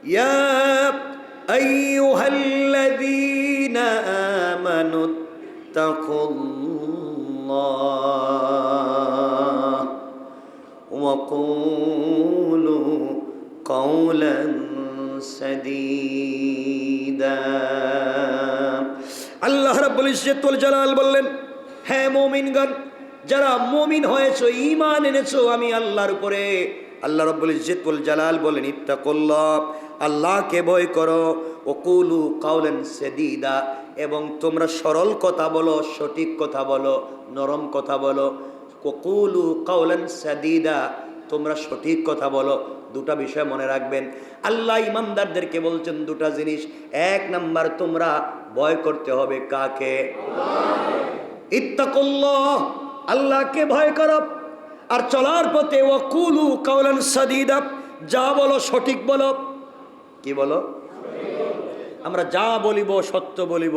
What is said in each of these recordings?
ইয়া আইয়ুহাল্লাযীনা আমানুত্তাকুল্লাহ ওয়া কুলু কাওলান সাদীদা। আল্লাহ রাব্বুল ইজ্জত ওয়াল জালাল বললেন, হে মুমিনগণ, যারা মুমিন হয়েছো, ঈমান এনেছো আমি আল্লাহর উপরে, আল্লাহ রাব্বুল ইজ্জত ওয়াল জালাল বলেন ইত্তাকুল্লাহ, আল্লাহকে ভয় করো, ওকুলু কাওলান সাদীদা, এবং তোমরা সরল কথা বলো, সঠিক কথা বলো, নরম কথা বলো। ওকুলু কাওলান সাদীদা, তোমরা সঠিক কথা বলো। দুটা বিষয় মনে রাখবেন, আল্লাহ ইমানদারদেরকে বলছেন দুটা জিনিস। এক নাম্বার, তোমরা ভয় করতে হবে কাকে? ইত্তাকুল্লাহ, আল্লাহকে ভয় করো। আর চলার পথে ওয়াকুলু কাওলান সাদীদা, যা বলো সঠিক বলো। কি বলো? আমরা যা বলিব সত্য বলিব,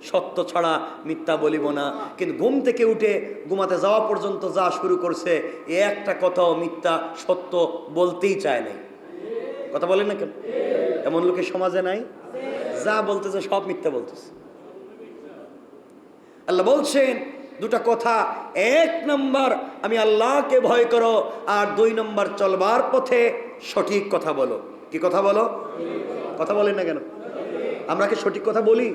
সত্য ছাড়া মিথ্যা বলিব না। কিন্তু ঘুম থেকে উঠে ঘুমাতে যাওয়া পর্যন্ত যা শুরু করছে, এ একটা কথাও মিথ্যা সত্য বলতেই চায় নাই। কথা বলেন না কেন? এমন লোকের সমাজে নাই? যা বলতেছে সব মিথ্যা বলতেছে। আল্লাহ বলছেন দুটা কথা, এক নম্বর আমি আল্লাহকে ভয় করো, আর দুই নম্বর চলবার পথে সঠিক কথা বলো। কি কথা বলো? কথা বলেন না কেন? আমরা কি সঠিক কথা বলি?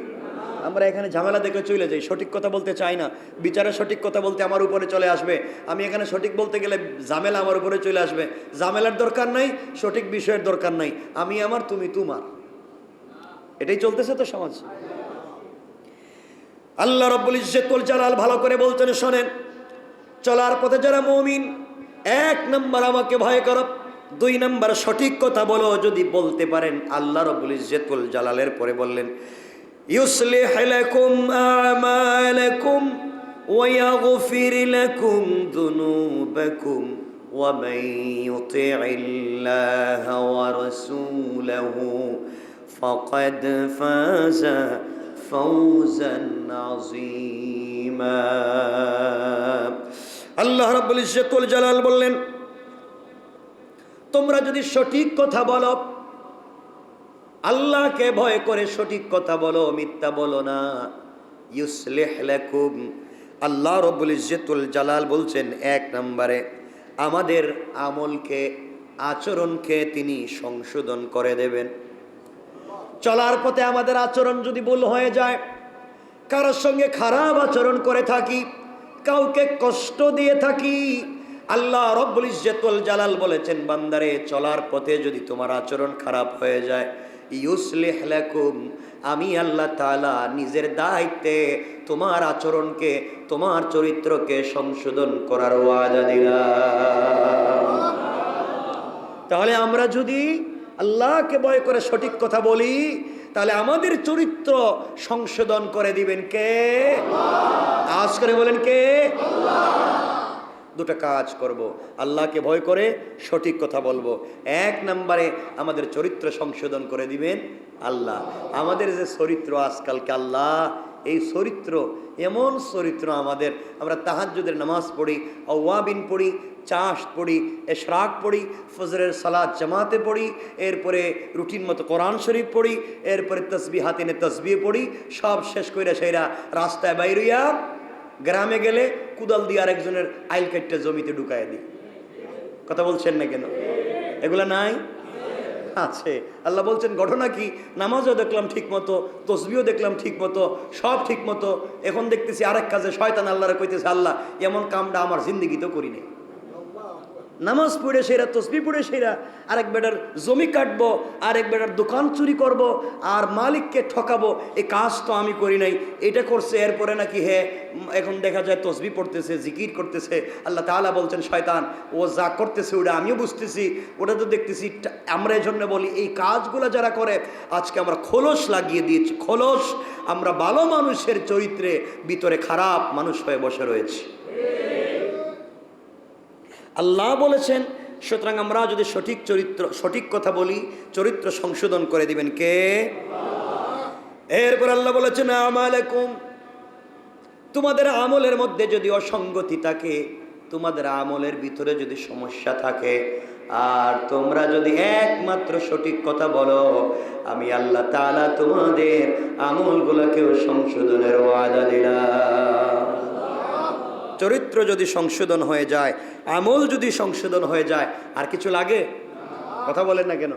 আমরা এখানে ঝামেলা দেখে চলে যাই, সঠিক কথা বলতে চাই না। বিচারে সঠিক কথা বলতে আমার উপরে চলে আসবে, আমি এখানে সঠিক বলতে গেলে ঝামেলা আমার উপরে চলে আসবে। ঝামেলার দরকার নাই, সঠিক বিষয়ের দরকার নাই, আমি আমার তুমি তোমার, এটাই চলতেছে তো সমাজ। আল্লাহ রাব্বুল ইজ্জত ওয়াল জালাল ভালো করে বলতেন, শোনেন, চলার পথে যারা মুমিন, এক নম্বর আমাকে ভয় করো, দুই নম্বর সঠিক কথা বলো। যদি বলতে পারেন, আল্লাহ রাব্বুল ইজ্জত ওয়াল জালালের পরে বললেন ইউসলিহ লাকুম আমালাকুম ওয়া ইয়াগফির লাকুম যুনুবাকুম ওয়া মান ইউতি'ইল্লাহা ওয়া রাসূলাহু ফাকাদ ফাযা ফাওজান আযীমা। আল্লাহ রাব্বুল ইজ্জত ওয়াল জালাল বললেন, তোমরা যদি সঠিক কথা বলো, আল্লাহকে ভয় করে সঠিক কথা বলো, মিথ্যা বলো না, ইউসলিহ লাকুম, আল্লাহ রাব্বুল ইজ্জত ওয়াল জালাল বলছেন এক নম্বরে আমাদের আমলকে, আচরণকে তিনি সংশোধন করে দেবেন। চলার পথে আমাদের আচরণ যদি ভুল হয়ে যায়, কারোর সঙ্গে খারাপ আচরণ করে থাকি, কাউকে কষ্ট দিয়ে থাকি, আল্লাহ রাব্বুল ইজ্জত ওয়াল জালাল বলেছেন, বান্দারে চলার পথে যদি তোমার আচরণ খারাপ হয়ে যায়, ইউসলিহ লাকুম, আমি আল্লাহ তাআলা নিজের দায়িত্বে তোমার আচরণকে, তোমার চরিত্রকে সংশোধন করার ওয়াদা দিলাম। তাহলে আমরা যদি আল্লাহকে ভয় করে সঠিক কথা বলি, তাহলে আমাদের চরিত্র সংশোধন করে দিবেন কে? আওয়াজ করে বলেন কে? দুটা কাজ করব, আল্লাহকে ভয় করে সঠিক কথা বলবো, এক নম্বরে আমাদের চরিত্র সংশোধন করে দিবেন আল্লাহ। আমাদের যে চরিত্র আজকালকে আল্লাহ, এই চরিত্র এমন চরিত্র আমাদের, আমরা তাহাজ্জুদের নামাজ পড়ি, আওয়াবিন পড়ি, চাষ পড়ি, এশরাক পড়ি, ফজরের সালাত জামাতে পড়ি, এরপরে রুটিন মতো কোরআন শরীফ পড়ি, এরপরে তসবিহ হাতিনে তসবিহ পড়ি, সব শেষ কইরা সেইরা রাস্তায় বাইরিয়া গ্রামে গেলে কুদাল দিয়ে আরেকজনের আইল কাটটা জমিতে ঢুকায় দিই। কথা বলছেন না কেন? এগুলা নাই? আছে। আল্লাহ বলছেন ঘটনা কি, নামাজও দেখলাম ঠিক মতো, তসবিও দেখলাম ঠিক মতো, সব ঠিক মতো, এখন দেখতেছি আরেক কাজে শয়তান আল্লাহরে কইতেছে, আল্লাহ এমন কামটা আমার জিন্দেগিতেও করি নাই। নামাজ পড়ে সেরা, তসবি পড়ে সেরা, আরেক বেটার জমি কাটবো, আরেক বেটার দোকান চুরি করব, আর মালিককে ঠকাবো, এই কাজ তো আমি করি নাই, এটা করছে। এরপরে নাকি এখন দেখা যায় তসবি পড়তেছে, জিকির করতেছে। আল্লাহ তাআলা বলছেন, শয়তান ও যা করতেছে ওটা আমিও বুঝতেছি, ওটা তো দেখতেছি। আমরা এই জন্য বলি, এই কাজগুলো যারা করে আজকে আমরা খোলস লাগিয়ে দিয়েছি, খোলস। আমরা ভালো মানুষের চরিত্রে ভিতরে খারাপ মানুষ হয়ে বসে রয়েছি। আল্লাহ বলেছেন, সুতরাং আমরা যদি সঠিক চরিত্র, সঠিক কথা বলি, চরিত্র সংশোধন করে দিবেন কে? এরপর আল্লাহ বলেছেন, আমালাকুম, তোমাদের আমলের মধ্যে যদি অসঙ্গতি থাকে, তোমাদের আমলের ভিতরে যদি সমস্যা থাকে, আর তোমরা যদি একমাত্র সঠিক কথা বলো, আমি আল্লাহ তাআলা তোমাদের আমলগুলোকেও সংশোধনের ওয়াদা দিলাম। চরিত্র যদি সংশোধন হয়ে যায়, আমল যদি সংশোধন হয়ে যায়, আর কিছু লাগে? কথা বলেন না কেন?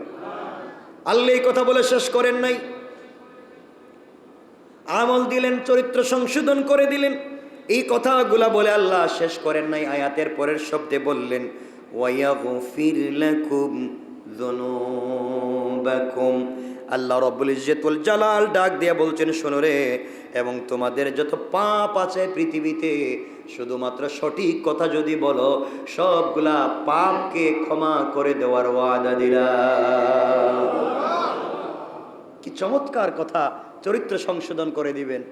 আল্লাহ এই কথা বলে শেষ করেন নাই। আমল দিলেন, চরিত্র সংশোধন করে দিলেন। এই কথাগুলা বলে আল্লাহ শেষ করেন নাই। আয়াতের পরের শব্দে বললেন ওয়ায়াগফির লাকুম যুনুবাকুম। আল্লাহ রাব্বুল ইজ্জতুল জালাল ডাক দিয়া বলছেন, শোনো রে, এবং তোমাদের যত পাপ আছে পৃথিবীতে, শুধুমাত্র সঠিক কথা যদি বলো, সবগুলা পাপকে ক্ষমা করে দেওয়ার ওয়াদা দিলাম। কি চমৎকার কথা! চরিত্র সংশোধন করে দিবেন,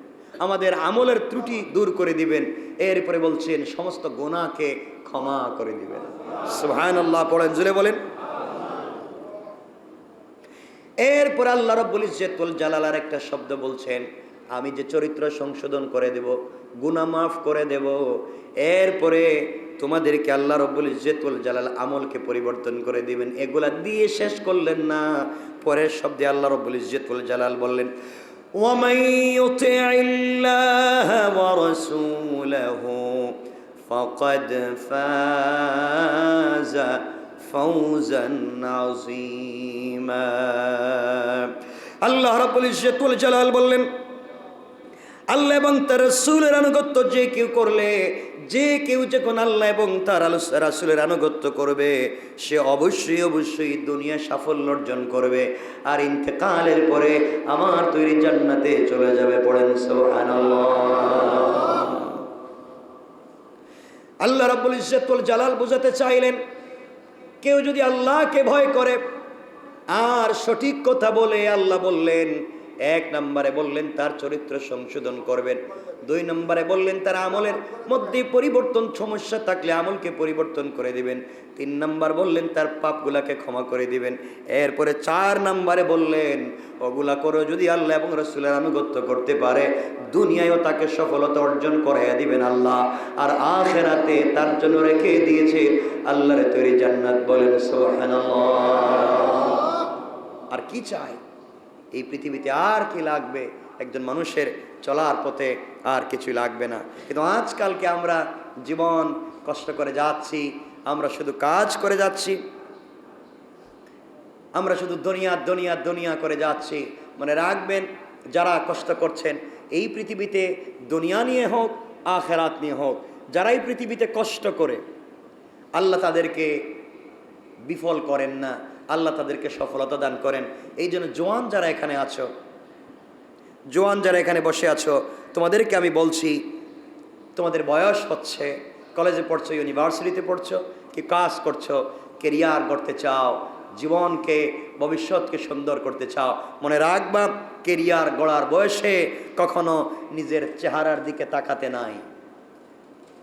আমাদের আমলের ত্রুটি দূর করে দিবেন, এরপরে বলছেন সমস্ত গুনাহকে ক্ষমা করে দিবেন। সুবহানাল্লাহ পড়েন, জোরে বলেন। এরপর আল্লাহ রাব্বুল ইজ্জতুল জালালার একটা শব্দ বলছেন, আমি যে চরিত্র সংশোধন করে দেব, গুনাহ মাফ করে দেব, এরপরে তোমাদেরকে আল্লাহ রাব্বুল ইজ্জতুল জালাল আমলকে পরিবর্তন করে দিবেন। এগুলা দিয়ে শেষ করলেন না, পরের শব্দে আল্লাহ রাব্বুল ইজ্জতুল জালাল বললেন ওয়ামান ইউতিইল্লাহ ওয়া রাসূলাহু ফাকাদ ফাযা ফাওজান আযীমা। আল্লাহ রাব্বুল ইজ্জতুল জালাল বললেন, আল্লাহ এবং তার রাসূলের আনুগত্য যে কেউ করলে, যে কেউ যখন আল্লাহ এবং তার রাসূলের আনুগত্য করবে, সে অবশ্যই অবশ্যই দুনিয়া সাফল্য অর্জন করবে, আর ইন্তেকালের পরে আমার তৈরি জান্নাতে চলে যাবে। পড়েন সুবহানাল্লাহ। আল্লাহ রাব্বুল ইজ্জতুল জালাল বুঝাতে চাইলেন, কেউ যদি আল্লাহকে ভয় করে আর সঠিক কথা বলে, আল্লাহ বললেন এক নম্বরে বললেন তার চরিত্র সংশোধন করবেন, দুই নম্বরে বললেন তার আমলের মধ্যে পরিবর্তন সমস্যা থাকলে আমলকে পরিবর্তন করে দিবেন, তিন নম্বর বললেন তার পাপগুলাকে ক্ষমা করে দিবেন, এরপরে চার নম্বরে বললেন ওগুলা করে যদি আল্লাহ এবং রাসূলের আনুগত্য করতে পারে, দুনিয়ায়ও তাকে সফলতা অর্জন করাইয়া দিবেন আল্লাহ, আর আখিরাতে তার জন্য রেখে দিয়েছে আল্লাহর তৈরি জান্নাত। বলেন সুবহানাল্লাহ। আর কি চাই এই পৃথিবীতে? আর কি লাগবে? একজন মানুষের চলার পথে আর কিছু লাগবে না। কিন্তু আজকালকে আমরা জীবন কষ্ট করে যাচ্ছি, আমরা শুধু কাজ করে যাচ্ছি, আমরা শুধু দুনিয়া দুনিয়া দুনিয়া করে যাচ্ছি। মনে রাখবেন, যারা কষ্ট করছেন এই পৃথিবীতে, দুনিয়া নিয়ে হোক আখিরাত নিয়ে হোক, যারা এই পৃথিবীতে কষ্ট করে, আল্লাহ তাদেরকে বিফল করেন না, আল্লাহ তাদেরকে সফলতা দান করেন। এই জন্য জোয়ান যারা এখানে আছো, জোয়ান যারা এখানে বসে আছো, তোমাদেরকে আমি বলছি, তোমাদের বয়স হচ্ছে, কলেজে পড়ছো, ইউনিভার্সিটিতে পড়ছো, কি কাজ করছো, কেরিয়ার গড়তে চাও, জীবনকে ভবিষ্যৎকে সুন্দর করতে চাও, মনে রাখবা কেরিয়ার গড়ার বয়সে কখনো নিজের চেহারার দিকে তাকাতে নাই।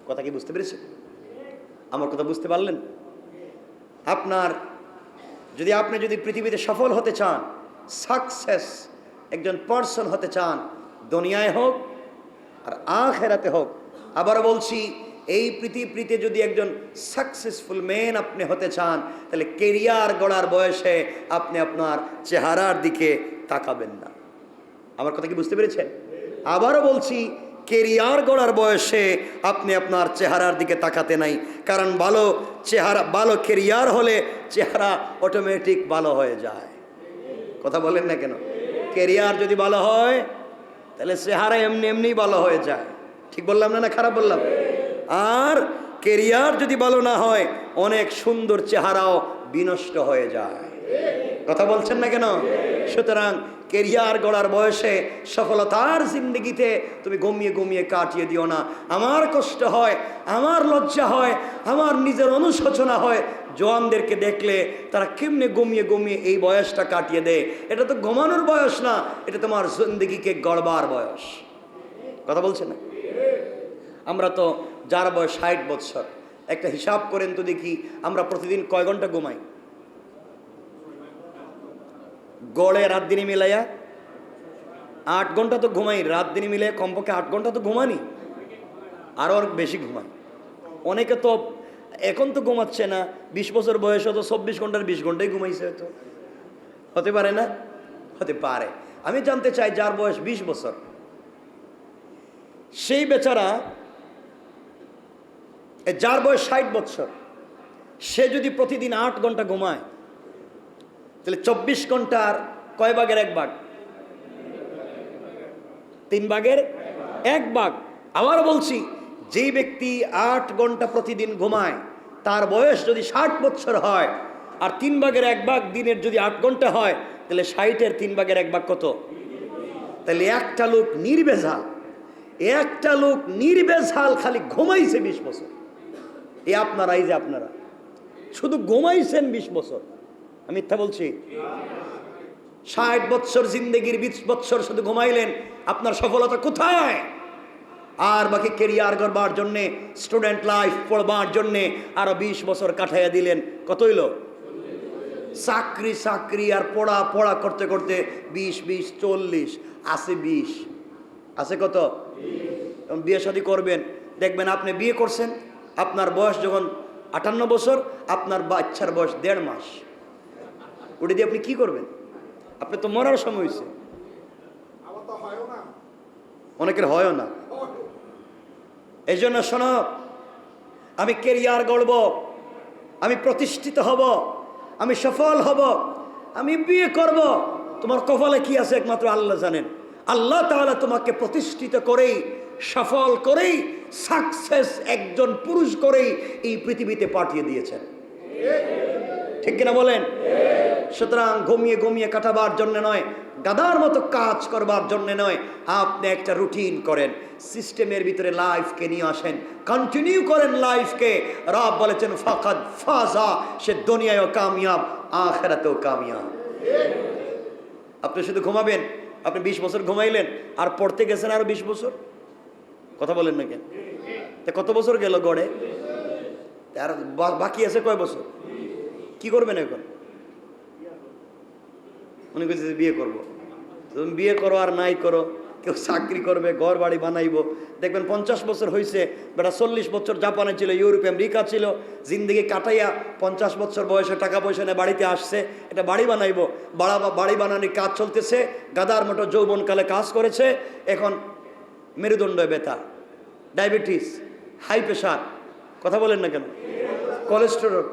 কথা কি বুঝতে পেরেছেন? আমার কথা বুঝতে পারলেন? আপনি যদি পৃথিবীতে সফল হতে চান, সাকসেস একজন পার্সন হতে চান, দুনিয়ায় হোক আর আখিরাতে হোক, আবার বলছি এই পৃথিবীতে যদি একজন সাকসেসফুল ম্যান আপনি হতে চান, তাহলে কেরিয়ার গড়ার বয়সে আপনি আপনার চেহারার দিকে তাকাবেন না। আমার কথা কি বুঝতে পেরেছেন? আবারও বলছি, কেরিয়ার গড়ার বয়সে আপনি আপনার চেহারার দিকে তাকাতে নাই, কারণ ভালো চেহারা, ভালো কেরিয়ার হলে চেহারা অটোমেটিক ভালো হয়ে যায়। কথা বলেন না কেন? কেরিয়ার যদি ভালো হয় তাহলে চেহারা এমনি এমনি ভালো হয়ে যায়। ঠিক বললাম না? খারাপ বললাম? আর কেরিয়ার যদি ভালো না হয়, অনেক সুন্দর চেহারাও বিনষ্ট হয়ে যায়। কথা বলছেন না কেন? সুতরাং কেরিয়ার গড়ার বয়সে সফলতার জিন্দগিতে তুমি ঘুমিয়ে ঘুমিয়ে কাটিয়ে দিও না। আমার কষ্ট হয়, আমার লজ্জা হয়, আমার নিজের অনুশোচনা হয় জওয়ানদেরকে দেখলে, তারা কেমনে ঘুমিয়ে ঘুমিয়ে এই বয়সটা কাটিয়ে দেয়। এটা তো ঘুমানোর বয়স না, এটা তোমার জিন্দগিকে গড়বার বয়স। কথা বলছে না? আমরা তো যার বয়স 60 বছর, একটা হিসাব করেন তো দেখি আমরা প্রতিদিন কয় ঘন্টা ঘুমাই? গড়ে রাত দিনে মিলাইয়া 8 ঘন্টা তো ঘুমাই। রাত দিনে মিলে কমপক্ষে 8 ঘন্টা তো ঘুমানি, আরও বেশি ঘুমাই। অনেকে তো এখন তো ঘুমাচ্ছে না, 20 বছর বয়স হতো 24 ঘন্টার 20 ঘন্টাই ঘুমাইছে, হয়তো হতে পারে না? হতে পারে। আমি জানতে চাই যার বয়স 20 বছর, সেই বেচারা, যার বয়স 60 বছর, সে যদি প্রতিদিন 8 ঘন্টা ঘুমায়, তাহলে 24 ঘন্টার কয় ভাগের 1 ভাগ? 3 ভাগের 1 ভাগ। আবার বলছি, যেই ব্যক্তি 8 ঘন্টা প্রতিদিন ঘুমায়, তার বয়স যদি 60 বছর হয়, আর 3 ভাগের 1 ভাগ দিনের যদি 8 ঘন্টা হয়, তাহলে 60-এর 3 ভাগের 1 ভাগ কত? তাহলে একটা লোক নির্বেজাল খালি ঘুমাইছে 20 বছর। আপনারা, এই যে আপনারা শুধু ঘুমাইছেন 20 বছর, আমি মিথ্যা বলছি? 60 বছর জিন্দেগির 20 বছর শুধু ঘুমাইলেন, আপনার সফলতা কোথায়? আর বাকি কেরিয়ার করবার জন্যে, স্টুডেন্ট লাইফ পড়বার জন্যে আরো 20 বছর কাটাইয়া দিলেন। কত হইল? চাকরি আর পড়া করতে করতে 20 40 আছে 20 আছে কত? বিয়ে শাদী করবেন, দেখবেন আপনি বিয়ে করছেন, আপনার বয়স যখন 58 বছর, আপনার বাচ্চার বয়স 1.5 মাস। ওটা দিয়ে আপনি কি করবেন? আপনি তো মরার সময় হয়েছে। অনেকের হয়ও না। এই জন্য শোনো, আমি কেরিয়ার গড়ব, আমি প্রতিষ্ঠিত হব, আমি সফল হব, আমি বিয়ে করব, তোমার কপালে কি আছে একমাত্র আল্লাহ জানেন। আল্লাহ তাআলা তোমাকে প্রতিষ্ঠিত করেই, সফল করেই, সাকসেস একজন পুরুষ করেই এই পৃথিবীতে পাঠিয়ে দিয়েছেন। ঠিক কিনা বলেন? সুতরাং ঘুমিয়ে কাটাবার জন্য নয়, গাধার মতো কাজ করবার জন্য নয়, আপনি একটা রুটিন করেন, সিস্টেমের ভিতরে লাইফকে নিয়ে আসেন, কন্টিনিউ করেন লাইফকে। রব বলেছেন ফাকাদ ফাজা, সে দুনিয়ায়ও কামিয়াব, আখিরাতেও কামিয়াব। আপনি শুধু ঘুমাবেন, আপনি 20 বছর ঘুমাইলেন, আর পড়তে গেছেন আরো 20 বছর। কথা বলেন না কেন? কত বছর গেল গড়ে? আর বাকি আছে কয় বছর? কি করবেন এখন? মনে করছে বিয়ে করবো। তুমি বিয়ে করো আর নাই করো, কেউ চাকরি করবে, ঘর বাড়ি বানাইবো, দেখবেন 50 বছর হয়েছে, বেটা 40 বছর জাপানে ছিল, ইউরোপ আমেরিকা ছিল, জিন্দগি কাটাইয়া 50 বছর বয়সে টাকা পয়সা নিয়ে বাড়িতে আসছে, এটা বাড়ি বানাইবো। বাড়ি বানানোর কাজ চলতেছে, গাদার মতো যৌবনকালে কাজ করেছে, এখন মেরুদণ্ড ব্যথা, ডায়াবেটিস, হাই প্রেশার, কথা বলেন না কেন, কোলেস্টেরল,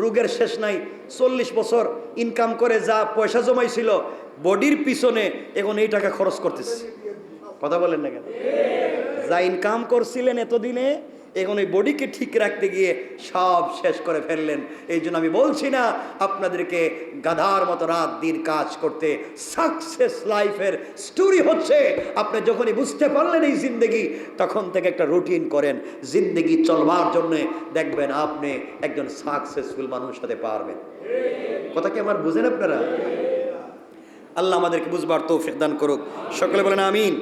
রোগের শেষ নাই। 40 বছর ইনকাম করে যা পয়সা জমাইছিল বডির পিছনে, এখন এই টাকা খরচ করতেছে। কথা বলেন না কেন? যা ইনকাম করছিলেন এতদিনে, এখন এই বডিকে ঠিক রাখতে গিয়ে সব শেষ করে ফেললেন। এই জন্য আমি বলছি না আপনাদেরকে গাধার মতো রাত দিন কাজ করতে। সাকসেস লাইফের স্টোরি হচ্ছে আপনি যখনই বুঝতে পারলেন এই জিন্দেগি, তখন থেকে একটা রুটিন করেন জিন্দেগি চলবার জন্যে, দেখবেন আপনি একজন সাকসেসফুল মানুষ হতে পারবেন। কথা কি আমার বুঝেন আপনারা? আল্লাহ আমাদেরকে বুঝবার তৌফিক দান করুক, সকলে বলেন আমিন।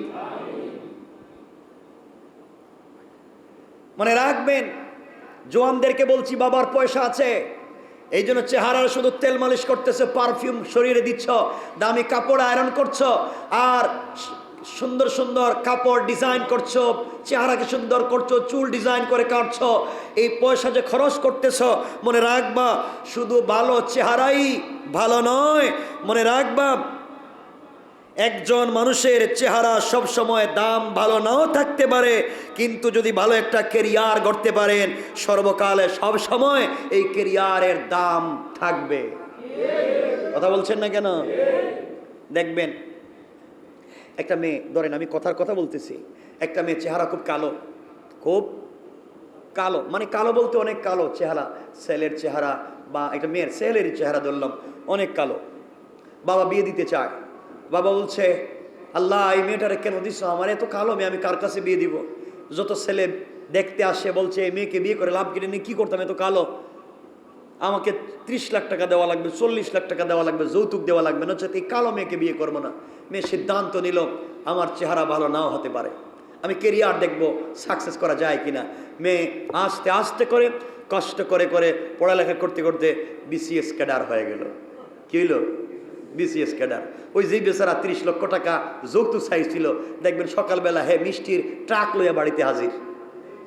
মনে রাখবেন, জোয়ানদেরকে বলছি, বাবার পয়সা আছে, এই জন্য চেহারার শুধু তেল মালিশ করতেছে, পারফিউম শরীরে দিচ্ছ, দামি কাপড় আয়রন করছো, আর সুন্দর সুন্দর কাপড় ডিজাইন করছো, চেহারাকে সুন্দর করছো, চুল ডিজাইন করে কাটছো, এই পয়সা যে খরচ করতেছো, মনে রাখবা শুধু ভালো চেহারাই ভালো নয়। মনে রাখবা একজন মানুষের চেহারা সব সময় দাম ভালো নাও থাকতে পারে, কিন্তু যদি ভালো একটা কেরিয়ার গড়তে পারেন, সর্বকালে সব সময় এই কেরিয়ারের দাম থাকবে। কথা বলছেন না কেন? দেখবেন একটা মেয়ে, ধরেন আমি কথা বলতেছি, একটা মেয়ে চেহারা খুব কালো, মানে কালো বলতে অনেক কালো চেহারা, ছেলের চেহারা বা একটা মেয়ের ছেলের চেহারা ধরলাম, অনেক কালো। বাবা বিয়ে দিতে চায়, বাবা বলছে আল্লাহ এই মেয়েটারে কেন দিচ্ছ, আমার এত কালো মেয়ে, আমি কার কাছে বিয়ে দিব? যত ছেলে দেখতে আসে বলছে এই মেয়েকে বিয়ে করে লাভ কিনে নিয়ে কী করতাম, এত কালো, আমাকে 30 লাখ টাকা দেওয়া লাগবে, 40 লাখ টাকা দেওয়া লাগবে, যৌতুক দেওয়া লাগবে, নচেত এই কালো মেয়েকে বিয়ে করবো না। মেয়ে সিদ্ধান্ত নিল আমার চেহারা ভালো নাও হতে পারে, আমি কেরিয়ার দেখবো সাকসেস করা যায় কিনা। মেয়ে আস্তে আস্তে করে কষ্ট করে পড়ালেখা করতে করতে BCS ক্যাডার হয়ে গেল। কি হইল? BCS cadre. ওই যেই বেচারা 30 লক্ষ টাকা যৌতুক চাইছিল, দেখবেন সকালবেলা মিষ্টির ট্রাক লইয়া বাড়িতে হাজির।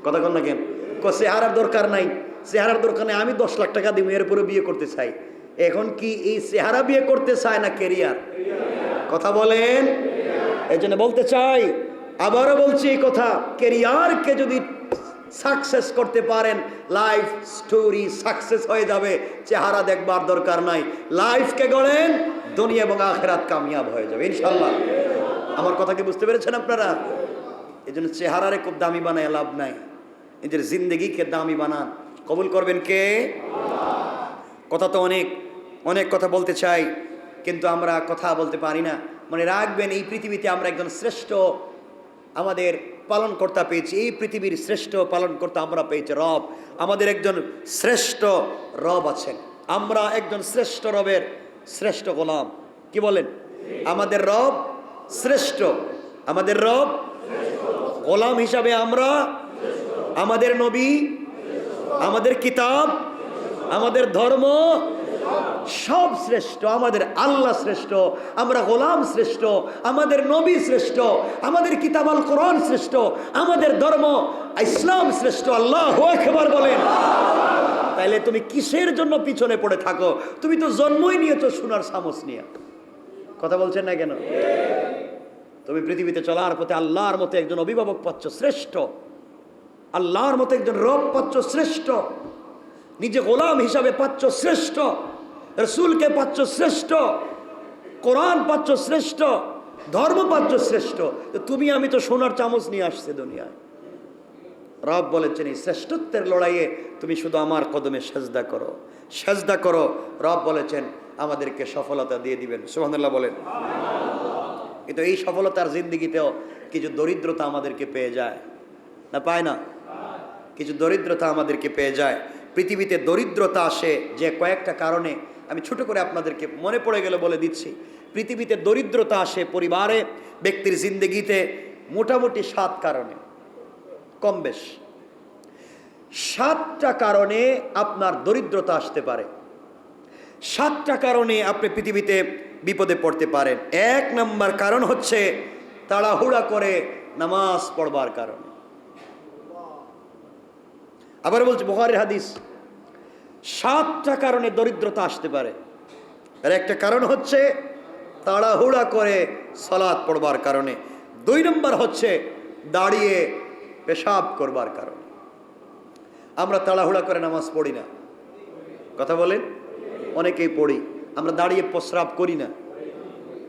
কথা কন না কেন? কষে আর দরকার নাই, চেহারার দরকারে আমি 10 লাখ টাকা দিব এরপরে বিয়ে করতে চাই। এখন কি এই চেহারা বিয়ে করতে চায় না ক্যারিয়ার? কথা বলেন। এই জন্য বলতে চাই, আবারও বলছি এই কথা, ক্যারিয়ারকে যদি সাকসেস করতে পারেন লাইফ স্টোরি সাকসেস হয়ে যাবে। চেহারা দেখবার দরকার নাই, লাইফকে গড়েন, দুনিয়া এবং আখিরাত কামিয়াব হয়ে যাবে ইনশাআল্লাহ। আমার কথা কি বুঝতে পেরেছেন আপনারা? এই জন্য চেহারারে খুব দামি বানায় লাভ নাই, নিজের জিন্দগিকে দামি বানান। কবুল করবেন কে? কথা তো অনেক অনেক কথা বলতে চাই, কিন্তু আমরা কথা বলতে পারি না। মনে রাখবেন, এই পৃথিবীতে আমরা একজন শ্রেষ্ঠ আমাদের পালনকর্তা পেয়েছি। এই পৃথিবীর শ্রেষ্ঠ পালনকর্তা আমরা পেয়েছি রব। আমাদের একজন শ্রেষ্ঠ রব আছেন, আমরা একজন শ্রেষ্ঠ রবের শ্রেষ্ঠ গোলাম। কি বলেন? আমাদের রব শ্রেষ্ঠ, আমাদের রব গোলাম হিসাবে আমরা, আমাদের নবী, আমাদের কিতাব, আমাদের ধর্ম সব শ্রেষ্ঠ। আমাদের আল্লাহ শ্রেষ্ঠ, আমরা গোলাম শ্রেষ্ঠ, আমাদের নবী শ্রেষ্ঠ, আমাদের কিতাব আল কোরআন শ্রেষ্ঠ, আমাদের ধর্ম ইসলাম শ্রেষ্ঠ। আল্লাহু আকবার বলেন। তাইলে তুমি কিসের জন্য পিছনে পড়ে থাকো? তুমি তো জন্মই নিয়েছো সোনার চামচ নিয়ে। কথা বলছেন না কেন? তুমি পৃথিবীতে চলার পথে আল্লাহর মতো একজন অভিভাবক পাচ্ছ শ্রেষ্ঠ, আল্লাহর মতো একজন রব পাচ্ছ শ্রেষ্ঠ, নিজে গোলাম হিসাবে পাচ্ছ শ্রেষ্ঠ, রসুলকে পাচ্ছ শ্রেষ্ঠ, কোরআন পাচ্ছ শ্রেষ্ঠ, ধর্ম পাচ্ছ শ্রেষ্ঠ। তুমি আমি তো সোনার চামচ নিয়ে আসছে দুনিয়ায়। রব বলেছেন এই শ্রেষ্ঠত্বের লড়াইয়ে তুমি শুধু আমার কদমে সেজদা করো, সেজদা করো। রব বলেছেন আমাদেরকে সফলতা দিয়ে দিবেন। সুবহানাল্লাহ বলেন। কিন্তু এই সফলতার জিন্দেগিতেও কিছু দরিদ্রতা আমাদেরকে পেয়ে যায় না? পায় না? কিছু দরিদ্রতা আমাদেরকে পেয়ে যায়। পৃথিবীতে দরিদ্রতা আসে যে কয়েকটা কারণে, আমি ছোট করে আপনাদেরকে মনে পড়ে গেলে বলে দিচ্ছি। পৃথিবীতে দরিদ্রতা আসে পরিবারে, ব্যক্তির জিন্দেগিতে মোটামুটি 7 কারণে, কম বেশ 7টা কারণে আপনার দরিদ্রতা আসতে পারে। 7টা কারণে আপনি পৃথিবীতে বিপদে পড়তে পারেন। 1 নম্বর কারণ হচ্ছে তাড়াহুড়া করে নামাজ পড়বার কারণে। আবার বলছি, বুখারীর হাদিস, 7টা কারণে দরিদ্রতা আসতে পারে। আর একটা কারণ হচ্ছে তাড়াহুড়া করে সালাত পড়বার কারণে। 2 নম্বর হচ্ছে দাঁড়িয়ে পেশাব করবার কারণে। আমরা তাড়াহুড়া করে নামাজ পড়ি না। কথা বলেন। অনেকেই পড়ি, আমরা দাঁড়িয়ে প্রস্রাব করি না।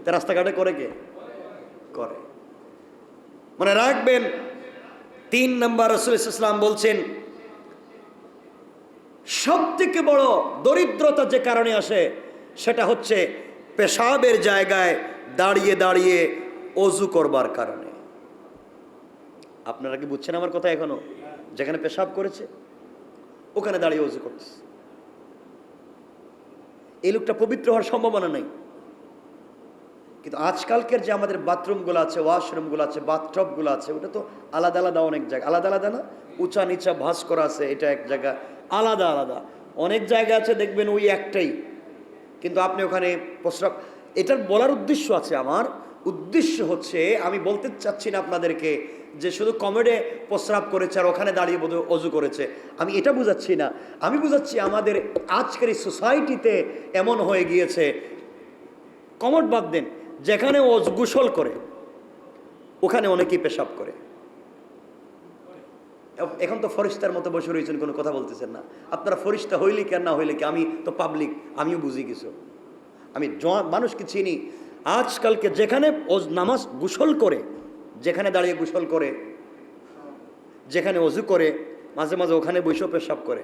তা রাস্তাঘাটে করে কে? করে। মনে রাখবেন, 3 নম্বর রাসূল সাল্লাল্লাহু আলাইহি ওয়াসাল্লাম বলছেন সব থেকে বড় দরিদ্রতা যে কারণে আসে সেটা হচ্ছে পেশাবের জায়গায় দাঁড়িয়ে দাঁড়িয়ে অজু করবার কারণে। আপনারা কি বুঝছেন আমার কথা? এখনো যেখানে পেশাব করেছে ওখানে দাঁড়িয়ে অজু করতেছে, এই লোকটা পবিত্র হওয়ার সম্ভাবনা নেই। কিন্তু আজকালকের যে আমাদের বাথরুমগুলো আছে, ওয়াশরুমগুলো আছে, বাথটবগুলো আছে, ওটা তো আলাদা আলাদা অনেক জায়গা, আলাদা আলাদা না, উঁচা নিচা ভাঁজ করা আছে, এটা এক জায়গা, আলাদা আলাদা অনেক জায়গা আছে দেখবেন ওই একটাই, কিন্তু আপনি ওখানে প্রস্রাব। এটার বলার উদ্দেশ্য আছে, আমার উদ্দেশ্য হচ্ছে আমি বলতে চাচ্ছি না আপনাদেরকে যে শুধু কমেডে প্রস্রাব করেছে আর ওখানে দাঁড়িয়ে বোধ অজু করেছে, আমি এটা বুঝাচ্ছি না। আমি বুঝাচ্ছি আমাদের আজকের এই সোসাইটিতে এমন হয়ে গিয়েছে, কমোড বাদ দেন, যেখানে ও গোসল করে ওখানে অনেকেই পেশাব করে। এখন তো ফরিস্তার মতো বসে রয়েছেন, কোনো কথা বলতেছেন না। আপনারা ফরিস্তা হইলে কি আর না হইলে কি, আমি তো পাবলিক, আমিও বুঝি কিছু, আমি মানুষকে চিনি। আজকালকে যেখানে ও নামাজ গোসল করে, যেখানে দাঁড়িয়ে গোসল করে, যেখানে অজু করে, মাঝে মাঝে ওখানে বসেও পেশাব করে।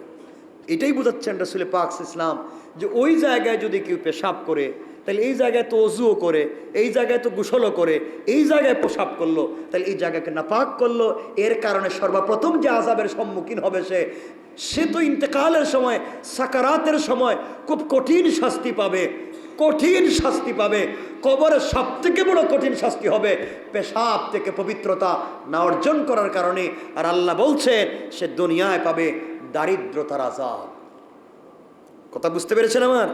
এটাই বোঝাচ্ছেন রাসূল পাক ইসলাম যে ওই জায়গায় যদি কেউ পেশাব করে তাহলে এই জায়গায় তো অজুও করে, এই জায়গায় তো গোসলও করে, এই জায়গায় পেশাব করলো, তাহলে এই জায়গাকে নাপাক করলো। এর কারণে সর্বপ্রথম যে আযাবের সম্মুখীন হবে সে তো ইন্তেকালের সময়, সাকারাতের সময় খুব কঠিন শাস্তি পাবে, কঠিন শাস্তি পাবে। কবরের সব থেকে বড় কঠিন শাস্তি হবে পেশাব থেকে পবিত্রতা না অর্জন করার কারণে। আর আল্লাহ বলছেন সে দুনিয়ায় পাবে দারিদ্রতার আযাব। কথা বুঝতে পেরেছেন আমার?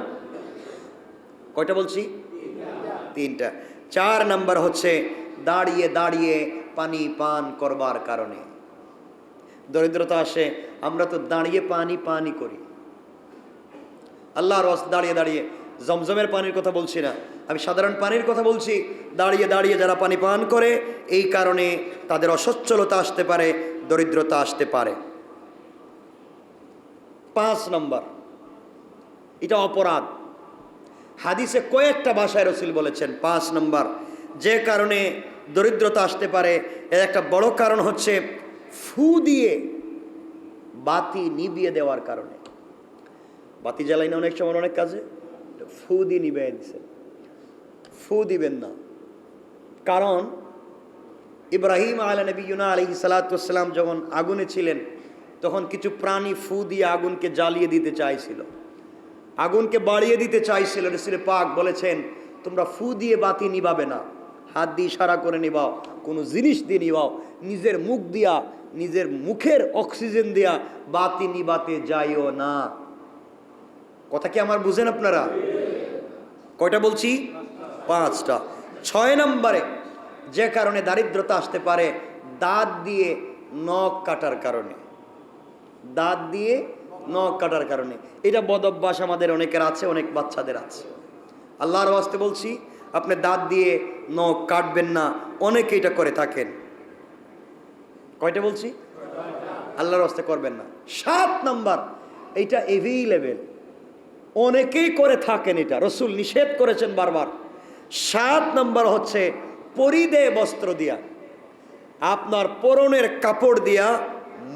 কয়টা বলছি? 3টা। 4 নাম্বার হচ্ছে দাঁড়িয়ে দাঁড়িয়ে পানি পান করবার কারণে। দরিদ্রতা আসে, আমরা তো দাঁড়িয়ে পানি পানি করি। আল্লাহর ওয়াস্তে দাঁড়িয়ে দাঁড়িয়ে, জমজমের পানির কথা বলছি না, আমি সাধারণ পানির কথা বলছি। দাঁড়িয়ে দাঁড়িয়ে যারা পানি পান করে, এই কারণে তাদের অসচ্ছলতা আসতে পারে, দরিদ্রতা আসতে পারে। 5 নম্বর, এটা অপরাধ। হাদিসে কয়েকটা ভাষায় রাসূল বলেছেন 5 নম্বর যে কারণে দরিদ্রতা আসতে পারে, এর একটা বড় কারণ হচ্ছে ফু দিয়ে বাতি নিভিয়ে দেওয়ার কারণে। বাতি জ্বালাই না অনেক সময় অনেক কাজে, ফু দিয়ে নিভিয়ে দিচ্ছেন। ফু দিবেন না, কারণ ইব্রাহিম আলাইহিস সালাতু ওয়াস সালাম যখন আগুনে ছিলেন, তখন কিছু প্রাণী ফু দিয়ে আগুনকে জ্বালিয়ে দিতে চাইছিল, আগুনকে বাড়িয়ে দিতে চাইছিল। রাসূল পাক বলেছেন, তোমরা ফু দিয়ে বাতি নিভাবে না, হাত দিয়ে ইশারা করে নিভাও, কোনো জিনিস দিয়ে নিভাও, নিজের মুখ দিয়া, নিজের মুখের অক্সিজেন দিয়া বাতি নিভাতে যাইও না। কথা কি আমার বুঝেন আপনারা? কয়টা বলছি? 5টা। 6 নম্বরে যে কারণে দারিদ্রতা আসতে পারে, দাঁত দিয়ে নখ কাটার কারণে। দাঁত দিয়ে নখ কাটার কারণে। এটা বদ অভ্যাস আমাদের অনেকের আছে, অনেক বাচ্চাদের আছে। আল্লাহর ওয়াস্তে বলছি, আপনি দাঁত দিয়ে নখ কাটবেন না। অনেকে এটা করে থাকেন। কয়টা বলছি? আল্লাহর ওয়াস্তে করবেন না। 7 নম্বর, এইটা এভেইলেবল, অনেকেই করে থাকেন, এটা রাসূল নিষেধ করেছেন বারবার। 7 নম্বর হচ্ছে পরিধেয় বস্ত্র দিয়া, আপনার পরনের কাপড় দিয়া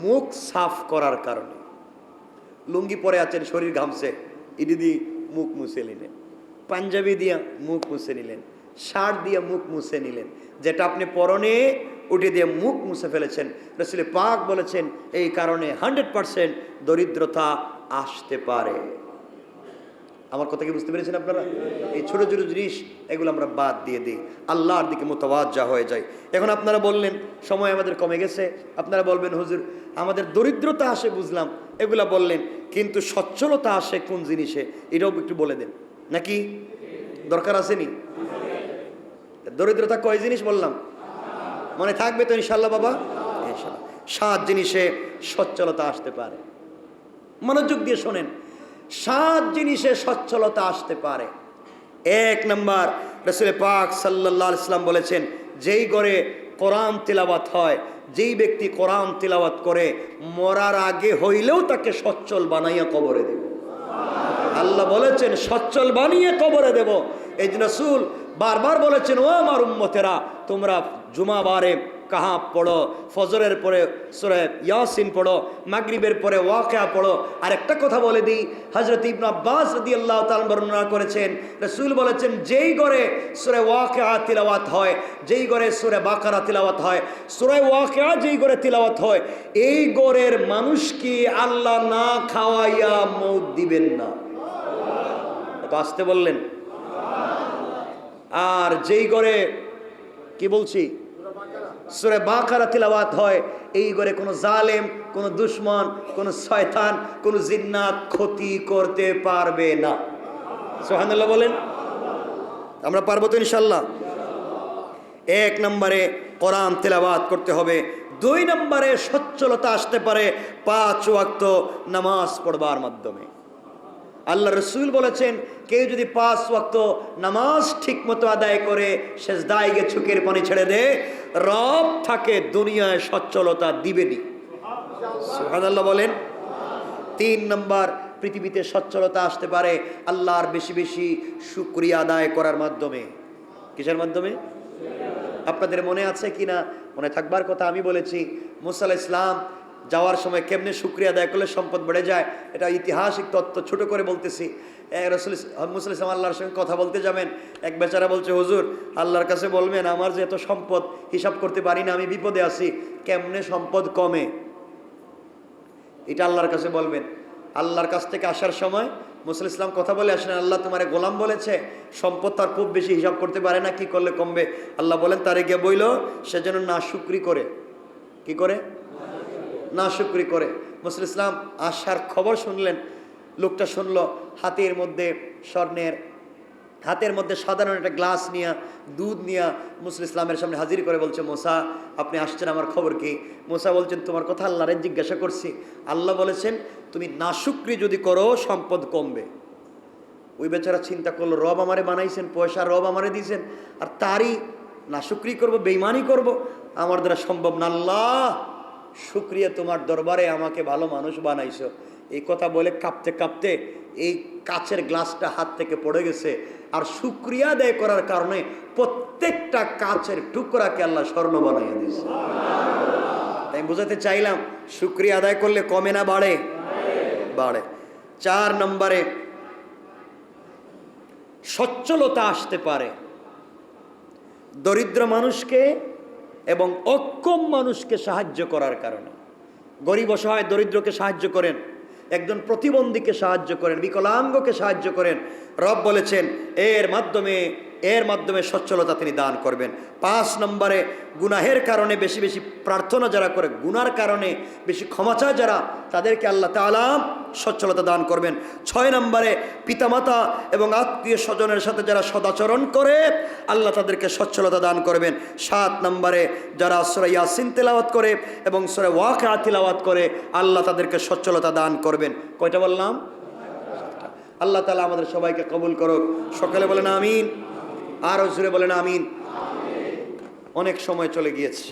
মুখ সাফ করার কারণে। লুঙ্গি পরে আছেন, শরীর ঘামছে, ইডি দিয়ে মুখ মুছে নিলেন, পাঞ্জাবি দিয়া মুখ মুছে নিলেন, শার্ট দিয়ে মুখ মুছে নিলেন, যেটা আপনি পরনে উঠে দিয়ে মুখ মুছে ফেলেছেন। রাসূল পাক বলেছেন এই কারণে 100% দরিদ্রতা আসতে পারে। আমার কথা কি বুঝতে পেরেছেন আপনারা? এই ছোট ছোট জিনিস এগুলো আমরা বাদ দিয়ে দিই, আল্লাহর দিকে মুতাওয়াজ্জা হয়ে যায়। এখন আপনারা বললেন সময় আমাদের কমে গেছে, আপনারা বলবেন হুজুর আমাদের দরিদ্রতা আসে বুঝলাম, এগুলা বললেন, কিন্তু সচ্ছলতা আসে কোন জিনিসে, এটাও একটু বলে দেন নাকি? দরকার আসেনি? দরিদ্রতা কয় জিনিস বললাম? মনে থাকবে তো ইনশাল্লাহ বাবা? ইনশাল্লাহ 7 জিনিসে সচ্ছলতা আসতে পারে। মনোযোগ দিয়ে শোনেন, 7 জিনিসে সচ্ছলতা আসতে পারে। 1 নম্বর, রাসূল পাক সাল্লাল্লাহু আলাইহি ওয়াসাল্লাম বলেছেন, যেই ঘরে কোরআন তিলাওয়াত হয়, যেই ব্যক্তি কোরআন তিলাওয়াত করে, মরার আগে হইলেও তাকে সচ্ছল বানাইয়া কবরে দেব। আল্লাহ বলেছেন সচ্ছল বানিয়ে কবরে দেব। এই জন্য রাসূল বারবার বলেছেন, ও আমার উম্মতেরা, তোমরা জুমাবারে কাহাব পড়ো, ফজরের পরে সূরা ইয়াসিন পড়ো, মাগরিবের পরে ওয়াকিয়া পড়ো। আর একটা কথা বলে দিই, হযরত ইবনে আব্বাস রাদিয়াল্লাহু তাআলা বর্ণনা করেছেন, রাসূল বলেছেন যেই ঘরে সূরা ওয়াকিয়া তিলাওয়াত হয়, যেই ঘরে সূরা বাকারা তিলাওয়াত হয়, সূরা ওয়াকিয়া যেই ঘরে তিলাওয়াত হয়, এই ঘরের মানুষকে আল্লাহ না খাওয়াইয়া মউত দিবেন না। তো আসতে বললেন। আর যেই ঘরে কি বলছি সূরা বাকারা তিলাওয়াত হয়, এই ঘরে কোনো জালেম, কোনো দুশমন, কোনো শয়তান, কোনো জিন্নাত ক্ষতি করতে পারবে না। সুবহানাল্লাহ বলেন। আমরা পারবো তো ইনশাআল্লাহ? 1 নম্বরে কোরআন তিলাওয়াত করতে হবে। 2 নম্বরে সচ্ছলতা আসতে পারে 5 ওয়াক্ত নামাজ পড়বার মাধ্যমে। আল্লাহ রসুল বলেছেন, কেউ যদি 5 ওয়াক্ত নামাজ ঠিক মতো আদায় করে সেজদায় গিয়ে চোখের পানি ছেড়ে দেয়, রব থাকে দুনিয়ায় সচ্ছলতা দিবেনি। সুবহানাল্লাহ বলেন। 3 নম্বর, পৃথিবীতে সচ্ছলতা আসতে পারে আল্লাহর বেশি বেশি শুকরিয়া আদায় করার মাধ্যমে। কিসের মাধ্যমে? আপনাদের মনে আছে কিনা, মনে থাকবার কথা, আমি বলেছি মুসা আলাইহিস সালাম যাওয়ার সময় কেমনে শুকরিয়া আদায় করলে সম্পদ বেড়ে যায়, এটা ঐতিহাসিক তত্ত্ব, ছোট করে বলতেছি। রাসূল মুসা আলাইহিস সালাম আল্লাহর সঙ্গে কথা বলতে যাবেন, এক বেচারা বলছে, হুজুর আল্লাহর কাছে বলবেন আমার যে এত সম্পদ হিসাব করতে পারি না, আমি বিপদে আছি, কেমনে সম্পদ কমে, এটা আল্লাহর কাছে বলবেন। আল্লাহর কাছ থেকে আসার সময় মুসা আলাইহিস সালাম কথা বলে আসেন, আল্লাহ তোমারে গোলাম বলেছে সম্পদ তার খুব বেশি হিসাব করতে পারে না, কি করলে কমবে? আল্লাহ বলেন তারে গিয়ে বইল সে যেন না শুকরি করে। কি করে? না শুকরি করে। মুসা আলাইহিস সালাম আসার খবর শুনলেন, লোকটা শুনলো হাতের মধ্যে স্বর্ণের হাতের মধ্যে সাধারণ একটা গ্লাস নিয়ে দুধ নিয়ে মুসা ইসলামের সামনে হাজির করে বলছে, মুসা আপনি আসছেন, আমার খবর কি? মুসা বলছেন, তোমার কথা আল্লাহরে জিজ্ঞাসা করছি। আল্লাহ বলেছেন, তুমি নাশুকরি যদি করো সম্পদ কমবে। ওই বেচারা চিন্তা করলো, রব আমারে বানাইছেন, পয়সা রব আমারে দিয়েছেন, আর তারই নাশুকরি করব, বেঈমানি করব, আমার দ্বারা সম্ভব না। আল্লাহ শুকরিয়া তোমার দরবারে, আমাকে ভালো মানুষ বানাইছো। এই কথা বলে কাঁপতে কাঁপতে এই কাচের গ্লাসটা হাত থেকে পড়ে গেছে। আর শুকরিয়া আদায় করার কারণে প্রত্যেকটা কাচের টুকরাকে আল্লাহ স্বর্ণ বানাইয়া দিয়েছে। তাই বুঝাতে চাইলাম, শুকরিয়া আদায় করলে কমে না বাড়ে? বাড়ে। 4 নম্বরে সচ্ছলতা আসতে পারে দরিদ্র মানুষকে এবং অক্ষম মানুষকে সাহায্য করার কারণে। গরিব অসহায় দরিদ্রকে সাহায্য করেন, একজন প্রতিবন্ধীকে সাহায্য করেন, বিকলাঙ্গকে সাহায্য করেন। রব বলেছেন এর মাধ্যমে সচ্ছলতা তিনি দান করবেন। 5 নম্বরে গুনাহের কারণে বেশি বেশি প্রার্থনা যারা করে, গুনার কারণে বেশি ক্ষমা চায় যারা, তাদেরকে আল্লাহ তাআলা সচ্ছলতা দান করবেন। 6 নম্বরে পিতামাতা এবং আত্মীয় স্বজনের সাথে যারা সদাচরণ করে, আল্লাহ তাদেরকে সচ্ছলতা দান করবেন। 7 নম্বরে যারা সূরা ইয়াসিন তেলাওয়াত করে এবং সূরা ওয়াকিয়া তেলাওয়াত করে, আল্লাহ তাদেরকে সচ্ছলতা দান করবেন। কয়টা বললাম? আল্লাহ তাআলা আমাদের সবাইকে কবুল করুক। সকালে বলেন আমিন, আরো জোরে বলেন আমিন। অনেক সময় চলে গিয়েছে।